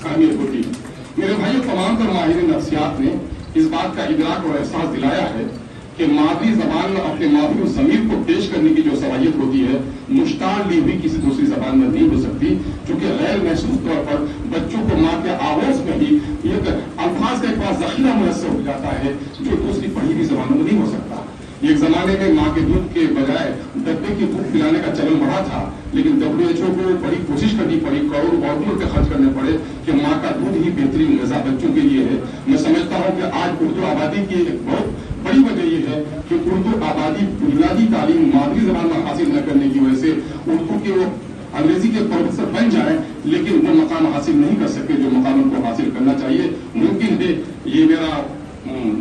اہمیت ہوتی ہے۔ میرے بھائیوں، تمام تر ماہرین نفسیات نے اس بات کا ادراک اور احساس دلایا ہے کہ مادری زبان میں اپنے مادری ضمیر کو پیش کرنے کی جو صلاحیت ہوتی ہے مشتاق لی ہوئی کسی دوسری زبان میں نہیں ہو سکتی، چونکہ غیر محسوس طور پر بچوں کو ماں کے آغوش میں ہی ایک الفاظ کا ایک بڑا ذخیرہ میسر ہو جاتا ہے جو دوسری پڑھی ہوئی زبانوں میں نہیں ہو سکتا۔ ایک زمانے میں ماں کے دودھ کے بجائے ڈبے کی دودھ پلانے کا چلن بڑا تھا، لیکن WHO کو بڑی کوشش کرنی پڑی، کروڑوں روپے خرچ کرنے پڑے کہ ماں کا دودھ ہی بہترین غذا بچوں کے لیے ہے۔ میں سمجھتا ہوں کہ آج اردو آبادی کی ایک بہت بڑی وجہ یہ ہے کہ اردو آبادی بنیادی تعلیم مادری زبان میں حاصل نہ کرنے کی وجہ سے اردو کے وہ انگریزی کے پروفیسر بن جائیں لیکن وہ مقام حاصل نہیں کر سکے جو مقام ان کو حاصل کرنا چاہیے۔ ممکن ہے یہ میرا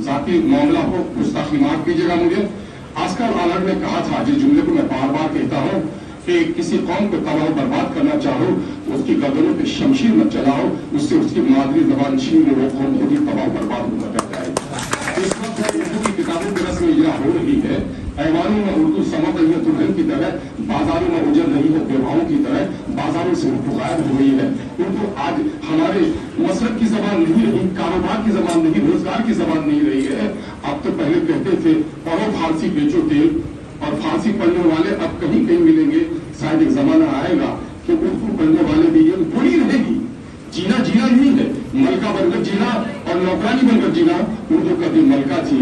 ذاتی معاملہ ہو، گستاخی معاف کیجیے گا مجھے۔ آسکر آلرٹ نے کہا تھا، جس جملے کو میں بار بار کہتا ہوں، کہ کسی قوم کو تباہ و برباد کرنا چاہو اس کی گردنوں پہ شمشیر مت چلاؤ، اس سے اس کی مادری زبان چھین لو، وہ قوم خود ہی تباہ و برباد ہونا کرتا ہے۔ اس وقت اردو کی کتابوں کی رسم اجرا ہو رہی ہے، ایوانوں میں اردو سمت رہی ہے دلہن کی طرح، بازاروں میں اجڑ رہی ہے بیواؤں کی طرح، بازاروں سے اردو غائب ہو گئی ہے۔ اردو آج ہمارے مسلک کی زبان نہیں رہی، کاروبار کی زبان نہیں، روزگار کی زبان نہیں رہی ہے۔ اب تو پہلے کہتے تھے پڑھو فارسی بیچو تیل، اور فارسی پڑھنے والے اب کہیں کہیں ملیں گے۔ شاید ایک زمانہ آئے گا کہ اردو پڑھنے والے بھی یہ بڑی رہے گی، جینا جینا نہیں ہے، ملکہ بن کر جینا اور نوکرانی بن کر جینا۔ اردو کبھی ملکہ تھی،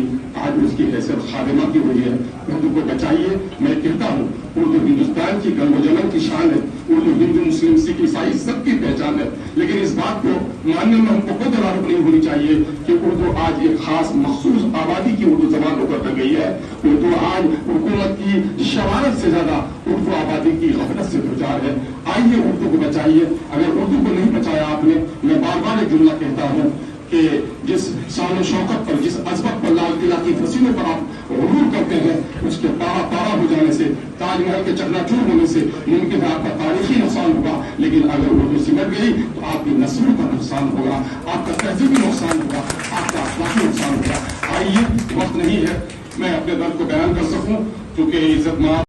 آج اس کی حیثیت خادمہ کی ہوئی ہے۔ اردو کو بچائیے، میں کہتا ہوں اردو ہندوستان کی گنگ و جمن کی شان ہے، اردو ہندو مسلم سکھ عیسائی سب کی پہچان ہے، لیکن اس بات کو ماننے میں ہم کو کوئی تدارک نہیں ہونی چاہیے کہ اردو آج ایک خاص مخصوص آبادی کی اردو زبان ہو کر رہ گئی ہے۔ اردو آج حکومت کی شرارت سے زیادہ اردو آبادی کی غفلت سے دوچار ہے۔ آئیے اردو کو بچائیے۔ اگر اردو کو نہیں بچایا آپ نے، میں بار بار ایک جملہ کہتا ہوں کہ جس شان و شوکت پر، جس عظمت پر لال قلعہ کی فصیلوں پر آپ غرور کرتے ہیں، اس کے پارا پارا ہو جانے سے، تاج محل کے چکنا چور ہونے سے ممکن ہے آپ کا تاریخی نقصان ہوگا، لیکن اگر اردو سمٹ گئی تو آپ کی نسلوں کا نقصان ہوگا، آپ کا تہذیبی نقصان ہوگا، آپ کا اخلاقی نقصان ہوگا۔ آئیے، وقت نہیں ہے میں اپنے درد کو بیان کر سکوں، کیونکہ عزت مآب